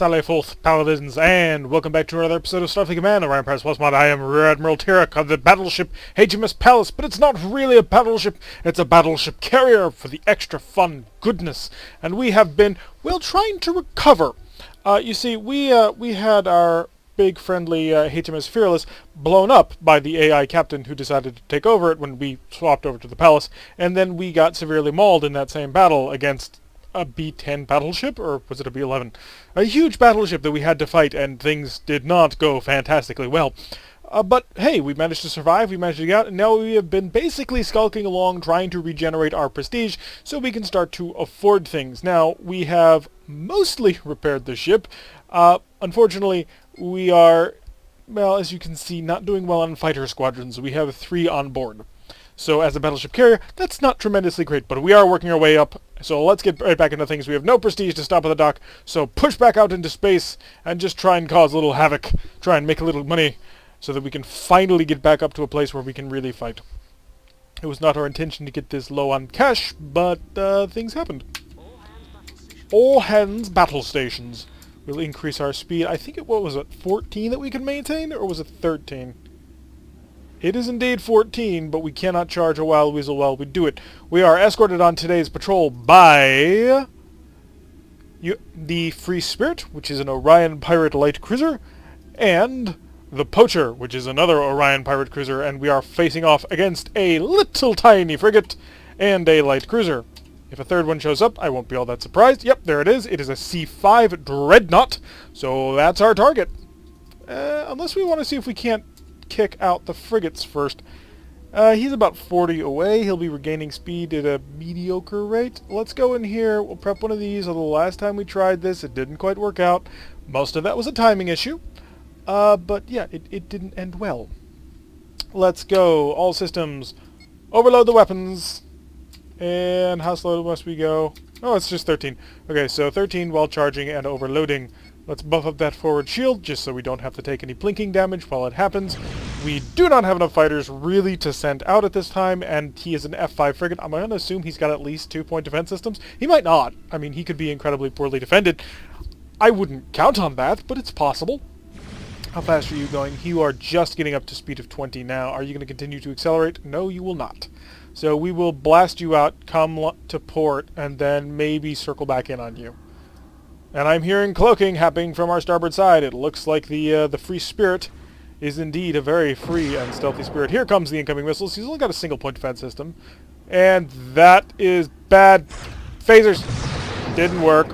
Sally Forth Paladins, and welcome back to another episode of Starfleet Command, Orion Pirates Plus Mod. I am Rear Admiral Tarek of the battleship HMS Pallas, but it's not really a battleship, it's a battleship carrier for the extra fun goodness. And we have been, well, trying to recover. You see, we had our big friendly HMS Fearless blown up by the AI captain who decided to take over it when we swapped over to the Pallas, and then we got severely mauled in that same battle against a B-10 battleship, or was it a B-11? A huge battleship that we had to fight, and things did not go fantastically well. But hey, we managed to survive, we managed to get out, and now we have been basically skulking along trying to regenerate our prestige so we can start to afford things. Now, we have mostly repaired the ship. Unfortunately, we are, well, as you can see, not doing well on fighter squadrons. We have 3 on board. So as a battleship carrier, that's not tremendously great, but we are working our way up. So let's get right back into things. We have no prestige to stop at the dock, so push back out into space and just try and cause a little havoc. Try and make a little money so that we can finally get back up to a place where we can really fight. It was not our intention to get this low on cash, but things happened. All hands battle stations. We'll increase our speed. I think what was it, 14 that we can maintain, or was it 13? It is indeed 14, but we cannot charge a wild weasel while we do it. We are escorted on today's patrol by the Free Spirit, which is an Orion Pirate light cruiser, and the Poacher, which is another Orion Pirate cruiser, and we are facing off against a little tiny frigate and a light cruiser. If a third one shows up, I won't be all that surprised. Yep, there it is. It is a C5 Dreadnought, so that's our target. Unless we want to see if we can't kick out the frigates first. He's about 40 away. He'll be regaining speed at a mediocre rate. Let's go in here. We'll prep one of these. Although the last time we tried this, it didn't quite work out. Most of that was a timing issue. But yeah, it didn't end well. Let's go. All systems. Overload the weapons. And how slow must we go? Oh, it's just 13. Okay, so 13 while charging and overloading. Let's buff up that forward shield, just so we don't have to take any plinking damage while it happens. We do not have enough fighters really to send out at this time, and he is an F5 frigate. I'm going to assume he's got at least 2-point defense systems. He might not. I mean, he could be incredibly poorly defended. I wouldn't count on that, but it's possible. How fast are you going? You are just getting up to speed of 20 now. Are you going to continue to accelerate? No, you will not. So we will blast you out, come to port, and then maybe circle back in on you. And I'm hearing cloaking happening from our starboard side. It looks like the Free Spirit is indeed a very free and stealthy spirit. Here comes the incoming missiles. He's only got a single-point defense system. And that is bad. Phasers. Didn't work.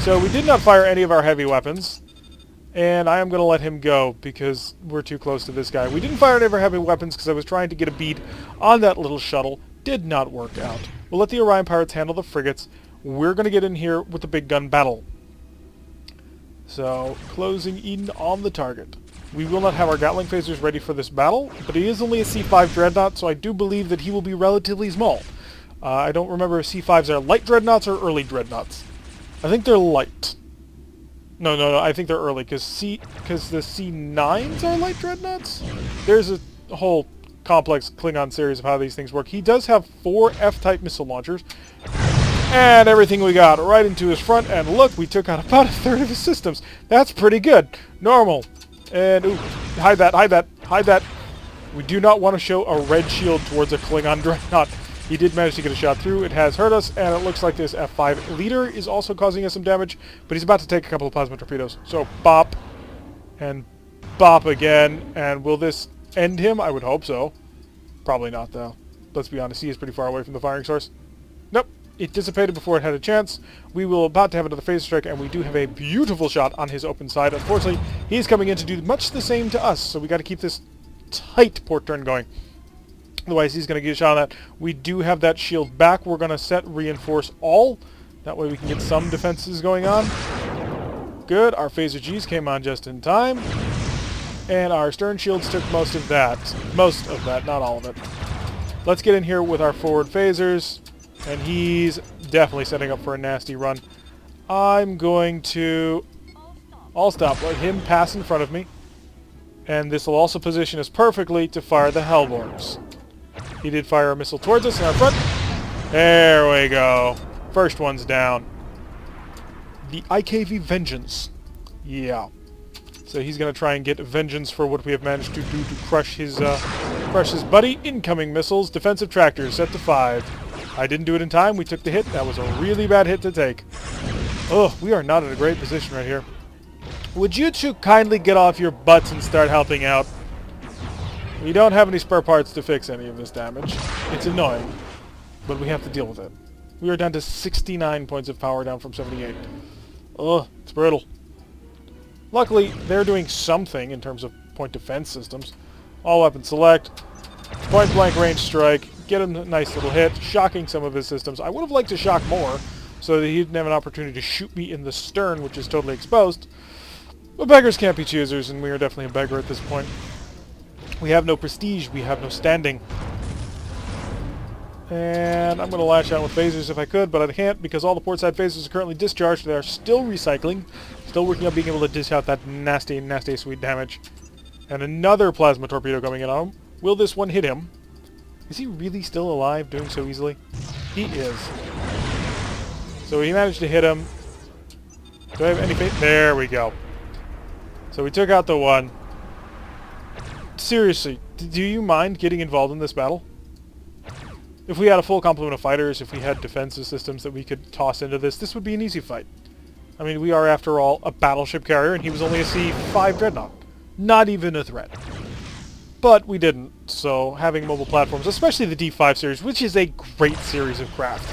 So we did not fire any of our heavy weapons. And I am going to let him go because we're too close to this guy. We didn't fire any of our heavy weapons because I was trying to get a bead on that little shuttle. Did not work out. We'll let the Orion Pirates handle the frigates. We're going to get in here with the big gun battle. So, closing in on the target. We will not have our Gatling phasers ready for this battle, but he is only a C5 Dreadnought, so I do believe that he will be relatively small. I don't remember if C5s are light Dreadnoughts or early Dreadnoughts. I think they're light. No, I think they're early, because the C9s are light Dreadnoughts? There's a whole complex Klingon series of how these things work. He does have 4 F-type missile launchers. And everything we got right into his front. And look, we took out about a third of his systems. That's pretty good. Normal. And, ooh, hide that. We do not want to show a red shield towards a Klingon dreadnought. He did manage to get a shot through. It has hurt us, and it looks like this F5 leader is also causing us some damage. But he's about to take a couple of plasma torpedoes. So, bop. And bop again. And will this end him? I would hope so. Probably not, though. Let's be honest, he is pretty far away from the firing source. Nope. It dissipated before it had a chance. We will about to have another phaser strike, and we do have a beautiful shot on his open side. Unfortunately, he's coming in to do much the same to us, so we got to keep this tight port turn going. Otherwise, he's going to get a shot on that. We do have that shield back. We're going to set reinforce all. That way we can get some defenses going on. Good. Our phaser Gs came on just in time. And our stern shields took most of that. Most of that, not all of it. Let's get in here with our forward phasers. And he's definitely setting up for a nasty run. I'm going to... I'll stop. Let him pass in front of me. And this will also position us perfectly to fire the Hellborgs. He did fire a missile towards us in our front. There we go. First one's down. the IKV Vengeance. Yeah. So he's going to try and get vengeance for what we have managed to do to crush his buddy. Incoming missiles, defensive tractors, set to 5. I didn't do it in time. We took the hit. That was a really bad hit to take. Oh, we are not in a great position right here. Would you two kindly get off your butts and start helping out? We don't have any spare parts to fix any of this damage. It's annoying, but we have to deal with it. We are down to 69 points of power, down from 78. Ugh, it's brutal. Luckily, they're doing something in terms of point defense systems. All weapon select, point blank range strike, get him a nice little hit, shocking some of his systems. I would have liked to shock more, so that he didn't have an opportunity to shoot me in the stern, which is totally exposed. But beggars can't be choosers, and we are definitely a beggar at this point. We have no prestige, we have no standing. And I'm going to lash out with phasers if I could, but I can't because all the port side phasers are currently discharged. They are still recycling, still working on being able to dish out that nasty, nasty sweet damage. And another plasma torpedo coming in on him. Will this one hit him? Is he really still alive, doing so easily? He is. So he managed to hit him. Do I have any faith? There we go. So we took out the one. Seriously, do you mind getting involved in this battle? If we had a full complement of fighters, if we had defensive systems that we could toss into this, this would be an easy fight. I mean, we are, after all, a battleship carrier, and he was only a C5 dreadnought. Not even a threat. But we didn't, so having mobile platforms, especially the D5 series, which is a great series of craft.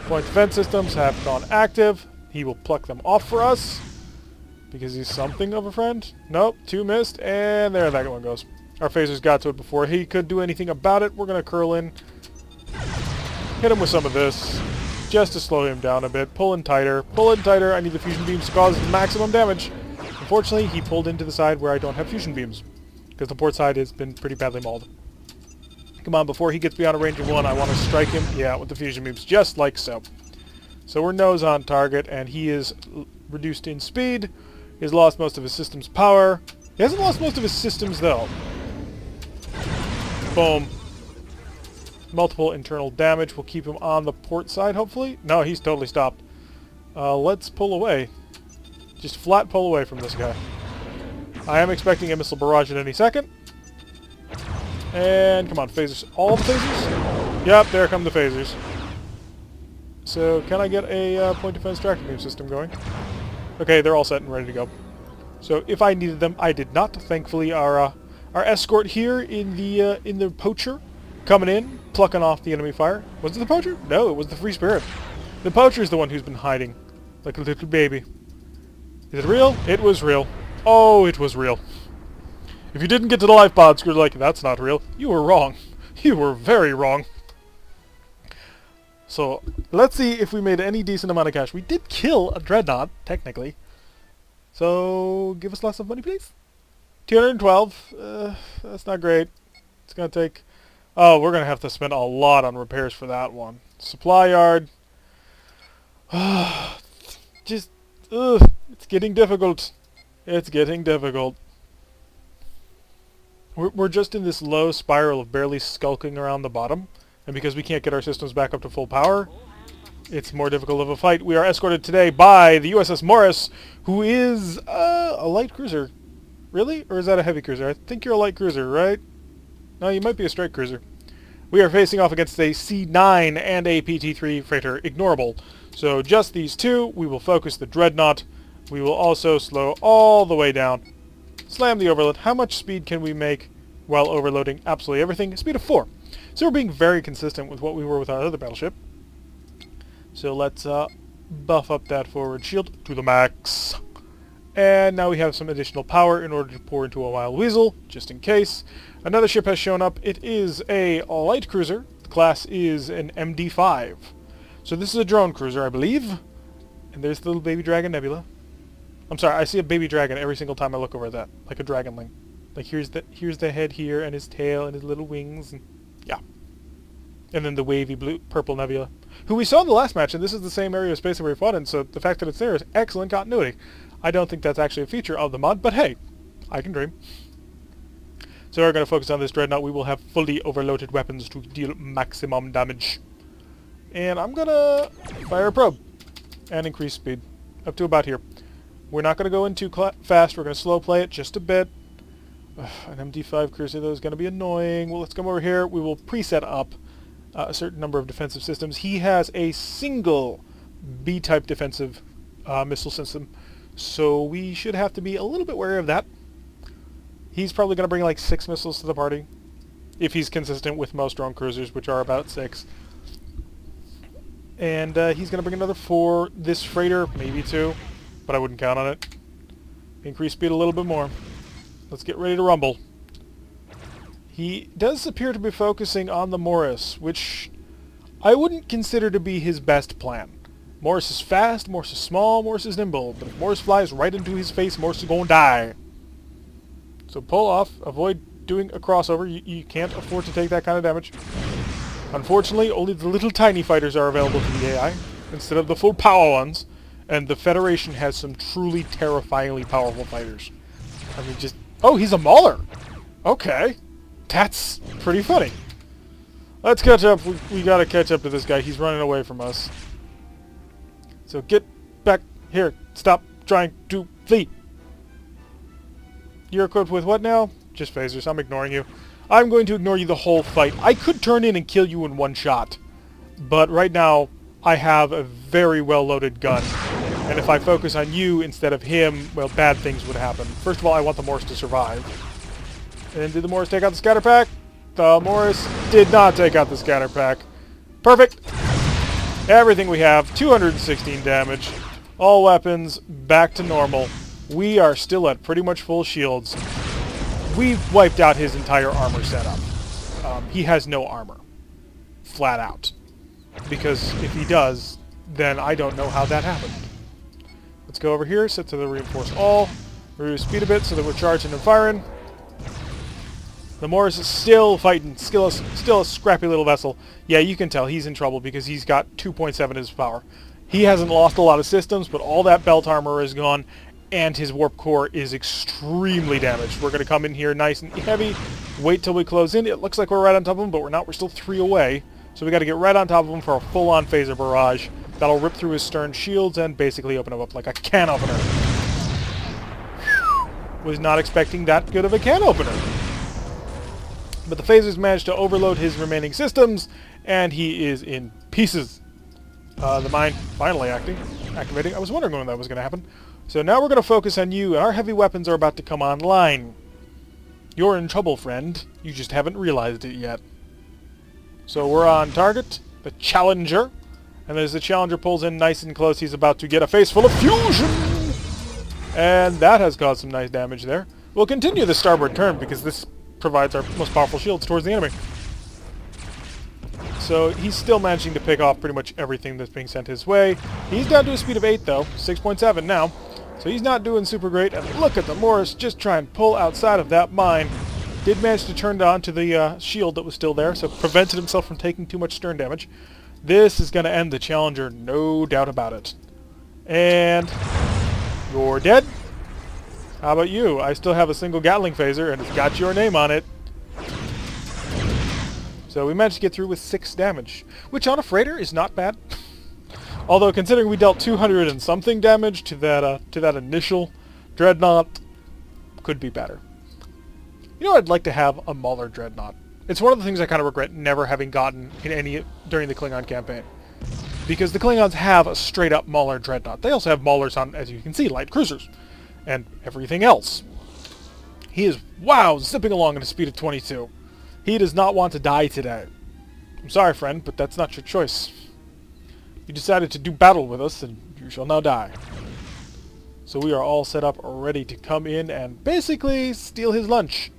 Point defense systems have gone active. He will pluck them off for us, because he's something of a friend. Nope, 2 missed, and there that one goes. Our phasers got to it before he could do anything about it. We're going to curl in. Hit him with some of this, just to slow him down a bit. Pull in tighter. Pull in tighter. I need the fusion beams to cause maximum damage. Unfortunately, he pulled into the side where I don't have fusion beams, because the port side has been pretty badly mauled. Come on, before he gets beyond a range of 1, I want to strike him. Yeah, with the fusion beams, just like so. So we're nose on target, and he is reduced in speed. He has lost most of his system's power. He hasn't lost most of his systems, though. Boom. Multiple internal damage will keep him on the port side, hopefully. No, he's totally stopped. Let's pull away. Just flat pull away from this guy. I am expecting a missile barrage at any second. And come on, phasers. All the phasers? Yep, there come the phasers. So, can I get a point defense tractor beam system going? Okay, they're all set and ready to go. So, if I needed them, I did not. Thankfully, our escort here in the poacher, coming in, plucking off the enemy fire. Was it the poacher? No, it was the free spirit. The poacher is the one who's been hiding, like a little baby. Is it real? It was real. Oh, it was real. If you didn't get to the life pods, you're like, that's not real. You were wrong. You were very wrong. So, let's see if we made any decent amount of cash. We did kill a dreadnought, technically. So, give us lots of money, please. 212. That's not great. It's going to take... Oh, we're going to have to spend a lot on repairs for that one. Supply yard. Just... it's getting difficult. It's getting difficult. We're just in this low spiral of barely skulking around the bottom. And because we can't get our systems back up to full power, it's more difficult of a fight. We are escorted today by the USS Morris, who is a light cruiser. Really? Or is that a heavy cruiser? I think you're a light cruiser, right? No, you might be a strike cruiser. We are facing off against a C9 and a PT-3 freighter, ignorable. So just these two. We will focus the dreadnought. We will also slow all the way down. Slam the overload. How much speed can we make while overloading absolutely everything? Speed of 4. So we're being very consistent with what we were with our other battleship. So let's buff up that forward shield to the max. And now we have some additional power in order to pour into a wild weasel, just in case. Another ship has shown up. It is a light cruiser. The class is an MD-5. So this is a drone cruiser, I believe. And there's the little baby dragon nebula. I'm sorry, I see a baby dragon every single time I look over at that, like a dragonling. Like here's the head here, and his tail, and his little wings, and yeah. And then the wavy blue, purple nebula, who we saw in the last match, and this is the same area of space that we fought in, so the fact that it's there is excellent continuity. I don't think that's actually a feature of the mod, but hey, I can dream. So we're going to focus on this dreadnought. We will have fully overloaded weapons to deal maximum damage. And I'm going to fire a probe and increase speed. up to about here. We're not going to go in too fast. We're going to slow play it just a bit. An MD5 cruiser, though, is going to be annoying. Well, let's come over here. We will preset up a certain number of defensive systems. He has a single B-type defensive missile system, so we should have to be a little bit wary of that. He's probably going to bring like 6 missiles to the party, if he's consistent with most drone cruisers, which are about 6. And he's going to bring another 4. This freighter, maybe 2, but I wouldn't count on it. Increase speed a little bit more. Let's get ready to rumble. He does appear to be focusing on the Morris, which I wouldn't consider to be his best plan. Morris is fast, Morris is small, Morris is nimble, but if Morris flies right into his face, Morris is going to die. So pull off, avoid doing a crossover. You can't afford to take that kind of damage. Unfortunately, only the little tiny fighters are available to the AI, instead of the full power ones, and the Federation has some truly terrifyingly powerful fighters. I mean, just... Oh, he's a mauler! Okay. That's pretty funny. Let's catch up. We gotta catch up to this guy. He's running away from us. So get back here. Stop trying to flee. You're equipped with what now? Just phasers. I'm ignoring you. I'm going to ignore you the whole fight. I could turn in and kill you in one shot. But right now, I have a very well-loaded gun. And if I focus on you instead of him, well, bad things would happen. First of all, I want the Morris to survive. And did the Morris take out the scatter pack? The Morris did not take out the scatter pack. Perfect! Everything we have, 216 damage. All weapons, back to normal. We are still at pretty much full shields. We've wiped out his entire armor setup. He has no armor. Flat out. Because if he does, then I don't know how that happened. Let's go over here, set to the reinforce all. Reduce speed a bit so that we're charging and firing. The Morris is still fighting, still a scrappy little vessel. Yeah, you can tell he's in trouble because he's got 2.7 his power. He hasn't lost a lot of systems, but all that belt armor is gone, and his warp core is extremely damaged. We're going to come in here nice and heavy, wait till we close in. It looks like we're right on top of him, but we're not. We're still 3 away. So we got to get right on top of him for a full-on phaser barrage. That'll rip through his stern shields and basically open him up like a can opener. Was not expecting that good of a can opener. But the phasers managed to overload his remaining systems, and he is in pieces. The mine finally activating. I was wondering when that was going to happen. So now we're going to focus on you, and our heavy weapons are about to come online. You're in trouble, friend. You just haven't realized it yet. So we're on target, the Challenger. And as the Challenger pulls in nice and close, he's about to get a face full of fusion! And that has caused some nice damage there. We'll continue the starboard turn because this provides our most powerful shields towards the enemy. So he's still managing to pick off pretty much everything that's being sent his way. He's down to a speed of 8 though, 6.7 now. So he's not doing super great. And look at the Morris just try and pull outside of that mine. Did manage to turn it on to the shield that was still there, so prevented himself from taking too much stern damage. This is going to end the Challenger, no doubt about it. And you're dead. How about you? I still have a single Gatling phaser, and it's got your name on it. So we managed to get through with 6 damage, which on a freighter is not bad. Although considering we dealt 200 and something damage to that initial dreadnought, could be better. You know, I'd like to have a Mauler dreadnought. It's one of the things I kind of regret never having gotten in any during the Klingon campaign. Because the Klingons have a straight-up Mauler dreadnought. They also have Maulers on, as you can see, light cruisers. And everything else. He is, wow, zipping along at a speed of 22. He does not want to die today. I'm sorry, friend, but that's not your choice. You decided to do battle with us, and you shall now die. So we are all set up, ready to come in and basically steal his lunch.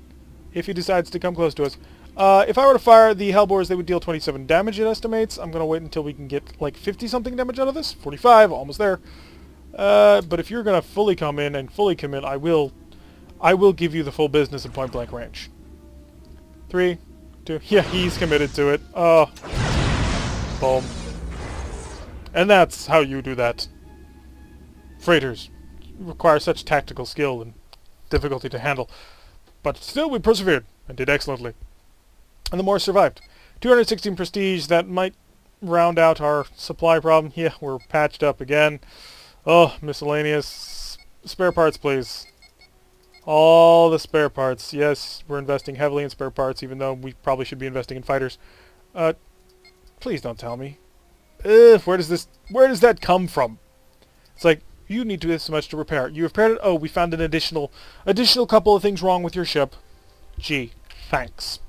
If he decides to come close to us. If I were to fire the Hellbores, they would deal 27 damage, it estimates. I'm going to wait until we can get like 50-something damage out of this. 45, almost there. But if you're going to fully come in and fully commit, I will give you the full business at point-blank range. 3, 2, yeah, he's committed to it. Oh. Boom. And that's how you do that. Freighters require such tactical skill and difficulty to handle. But still, we persevered and did excellently. And the Morris survived. 216 prestige, that might round out our supply problem. Yeah, we're patched up again. Oh, miscellaneous. Spare parts, please. All the spare parts. Yes, we're investing heavily in spare parts, even though we probably should be investing in fighters. Please don't tell me. Where does that come from? It's like, you need to do this much to repair it. You repaired it? Oh, we found an additional couple of things wrong with your ship. Gee, thanks.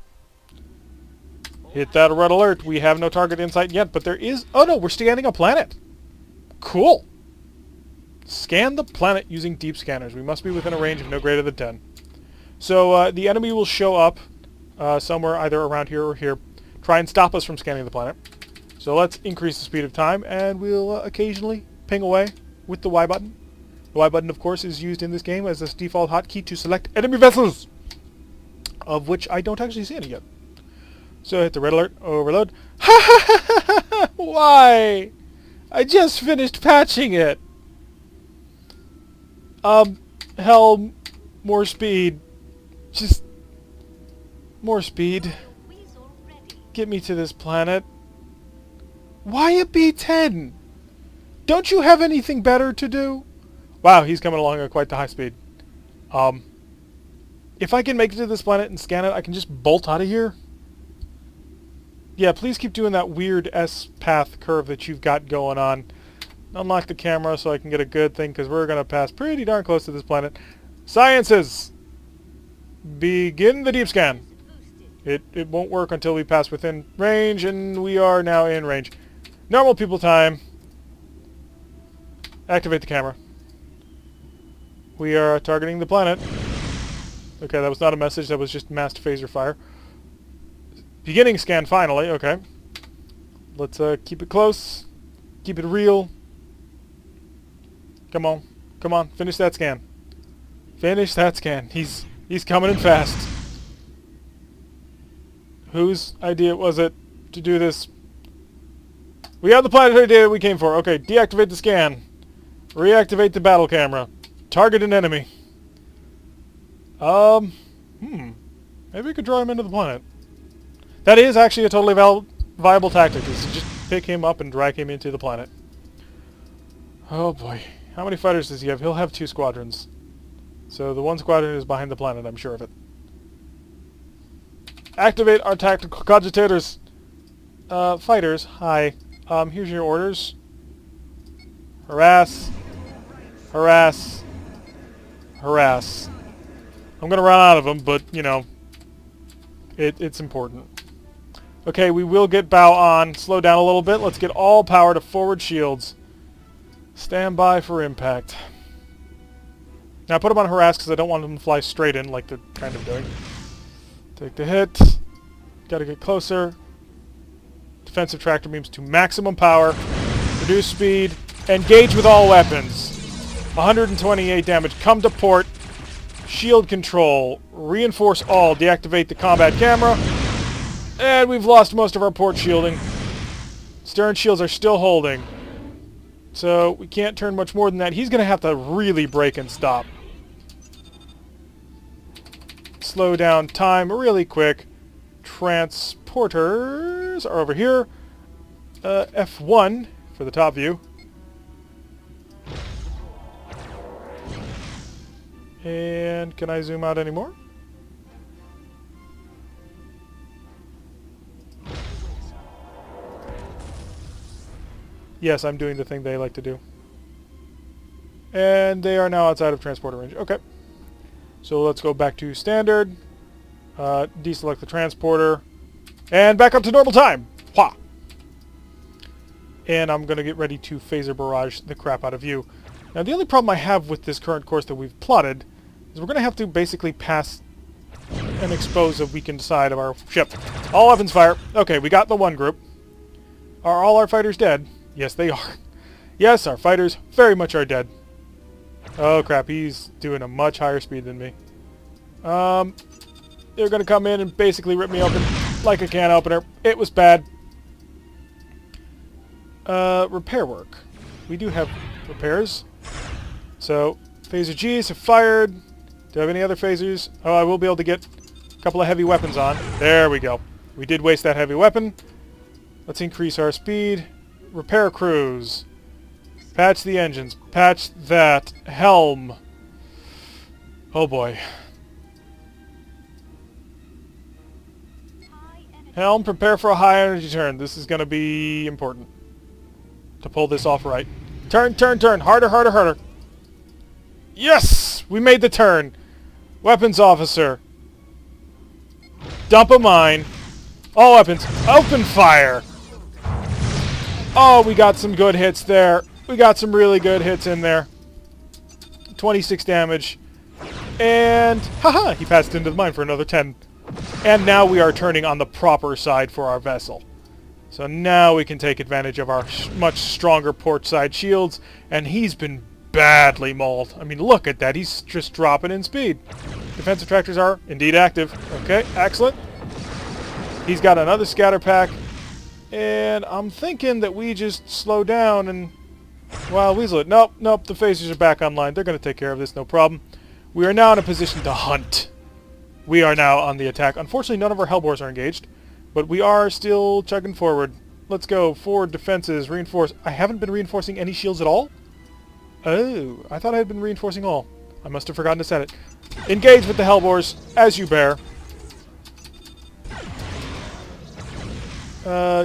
Hit that red alert. We have no target in sight yet, but there is... Oh no, we're scanning a planet. Cool. Scan the planet using deep scanners. We must be within a range of no greater than 10. So the enemy will show up somewhere either around here or here. Try and stop us from scanning the planet. So let's increase the speed of time, and we'll occasionally ping away with the Y button. The Y button, of course, is used in this game as a default hotkey to select enemy vessels, of which I don't actually see any yet. So hit the red alert, overload. Why? I just finished patching it. Hell, more speed. Just more speed. Get me to this planet. Why a B-10? Don't you have anything better to do? Wow, he's coming along at quite the high speed. If I can make it to this planet and scan it, I can just bolt out of here. Yeah, please keep doing that weird S-path curve that you've got going on. Unlock the camera so I can get a good thing, because we're going to pass pretty darn close to this planet. Sciences! Begin the deep scan. It won't work until we pass within range, and we are now in range. Normal people time. Activate the camera. We are targeting the planet. Okay, that was not a message, that was just massed phaser fire. Beginning scan finally, okay. Let's keep it close. Keep it real. Come on. Come on, finish that scan. Finish that scan. He's coming in fast. Whose idea was it to do this? We have the planetary data we came for. Okay, deactivate the scan. Reactivate the battle camera. Target an enemy. Maybe we could draw him into the planet. That is actually a totally viable tactic, is to just pick him up and drag him into the planet. Oh boy. How many fighters does he have? He'll have 2 squadrons. So the 1 squadron is behind the planet, I'm sure of it. Activate our tactical cogitators. Fighters, hi. Here's your orders. Harass. Harass. Harass. I'm gonna run out of them, but, you know, it's important. Okay, we will get bow on. Slow down a little bit. Let's get all power to forward shields. Stand by for impact. Now, I put them on harass because I don't want them to fly straight in like they're kind of doing. Take the hit. Gotta get closer. Defensive tractor beams to maximum power. Reduce speed. Engage with all weapons. 128 damage. Come to port. Shield control. Reinforce all. Deactivate the combat camera. And we've lost most of our port shielding. Stern shields are still holding. So we can't turn much more than that. He's going to have to really brake and stop. Slow down time really quick. Transporters are over here. F1 for the top view. And can I zoom out anymore? Yes, I'm doing the thing they like to do. And they are now outside of transporter range. Okay. So let's go back to standard. Deselect the transporter. And back up to normal time. Wha! And I'm going to get ready to phaser barrage the crap out of you. Now the only problem I have with this current course that we've plotted is we're going to have to basically pass and expose a weakened side of our ship. All weapons fire. Okay, we got the one group. Are all our fighters dead? Yes, they are. Yes, our fighters very much are dead. Oh crap, he's doing a much higher speed than me. They're going to come in and basically rip me open like a can opener. It was bad. Repair work. We do have repairs. So, phaser Gs have fired. Do I have any other phasers? Oh, I will be able to get a couple of heavy weapons on. There we go. We did waste that heavy weapon. Let's increase our speed. Repair crews. Patch the engines. Patch that. Helm. Oh boy. Helm, prepare for a high energy turn. This is going to be important to pull this off right. Turn, turn, turn. Harder, harder, harder. Yes! We made the turn. Weapons officer. Dump a mine. All weapons. Open fire. Oh, we got some good hits there. We got some really good hits in there. 26 damage. And, haha, he passed into the mine for another 10. And now we are turning on the proper side for our vessel. So now we can take advantage of our much stronger port side shields. And he's been badly mauled. I mean, look at that. He's just dropping in speed. Defensive tractors are indeed active. Okay, excellent. He's got another scatter pack. And I'm thinking that we just slow down and... Well, weasel it. Nope, nope, the phasers are back online. They're going to take care of this, no problem. We are now in a position to hunt. We are now on the attack. Unfortunately, none of our hellbores are engaged. But we are still chugging forward. Let's go. Forward defenses. Reinforce. I haven't been reinforcing any shields at all? Oh, I thought I had been reinforcing all. I must have forgotten to set it. Engage with the hellbores, as you bear.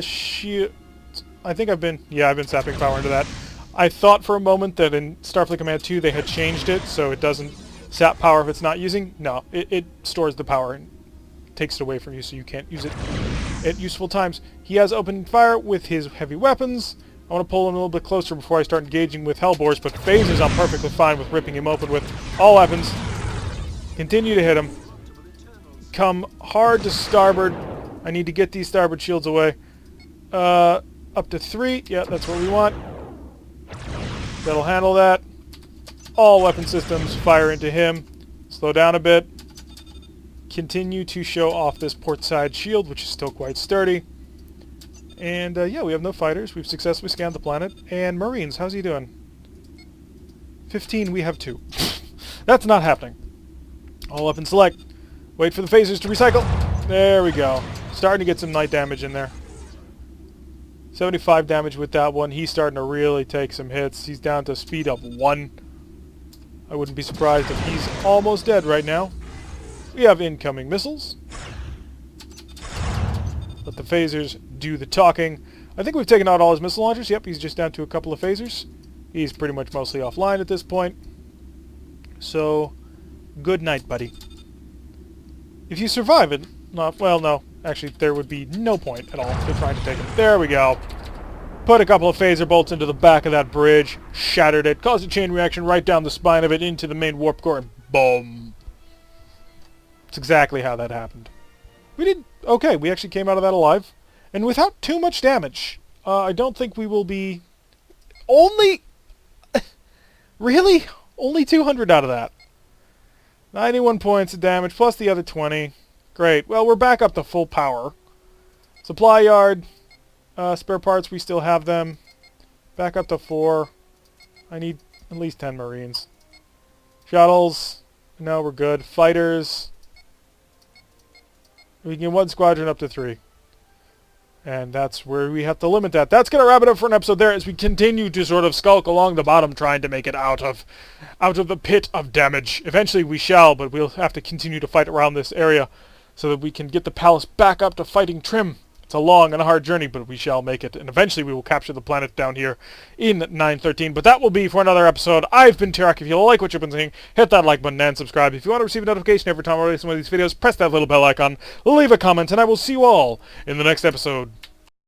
Shield. I think I've been sapping power into that. I thought for a moment that in Starfleet Command 2 they had changed it so it doesn't sap power if it's not using. No, it stores the power and takes it away from you so you can't use it at useful times. He has opened fire with his heavy weapons. I want to pull him a little bit closer before I start engaging with hellbores, but phasers I'm perfectly fine with ripping him open with all weapons. Continue to hit him. Come hard to starboard. I need to get these starboard shields away. Up to 3. Yeah, that's what we want. That'll handle that. All weapon systems fire into him. Slow down a bit. Continue to show off this port side shield, which is still quite sturdy. And yeah, we have no fighters. We've successfully scanned the planet. And Marines, how's he doing? 15, we have 2. That's not happening. All weapons select. Wait for the phasers to recycle. There we go. Starting to get some night damage in there. 75 damage with that one. He's starting to really take some hits. He's down to speed of 1. I wouldn't be surprised if he's almost dead right now. We have incoming missiles. Let the phasers do the talking. I think we've taken out all his missile launchers. Yep, he's just down to a couple of phasers. He's pretty much mostly offline at this point. So, good night, buddy. If you survive it, well, no. Actually, there would be no point at all to trying to take him. There we go. Put a couple of phaser bolts into the back of that bridge. Shattered it. Caused a chain reaction right down the spine of it into the main warp core. And boom. That's exactly how that happened. We did okay. We actually came out of that alive. And without too much damage. I don't think we will be... Only... Really? Only 200 out of that. 91 points of damage plus the other 20. Great. Well, we're back up to full power. Supply yard. Spare parts, we still have them. Back up to 4. I need at least 10 Marines. Shuttles. No, we're good. Fighters. We can get 1 squadron up to 3. And that's where we have to limit that. That's going to wrap it up for an episode there as we continue to sort of skulk along the bottom trying to make it out of the pit of damage. Eventually we shall, but we'll have to continue to fight around this area so that we can get the palace back up to fighting trim. It's a long and a hard journey, but we shall make it. And eventually we will capture the planet down here in 913. But that will be for another episode. I've been Tarak. If you like what you've been seeing, hit that like button and subscribe. If you want to receive a notification every time I release one of these videos, press that little bell icon, leave a comment, and I will see you all in the next episode.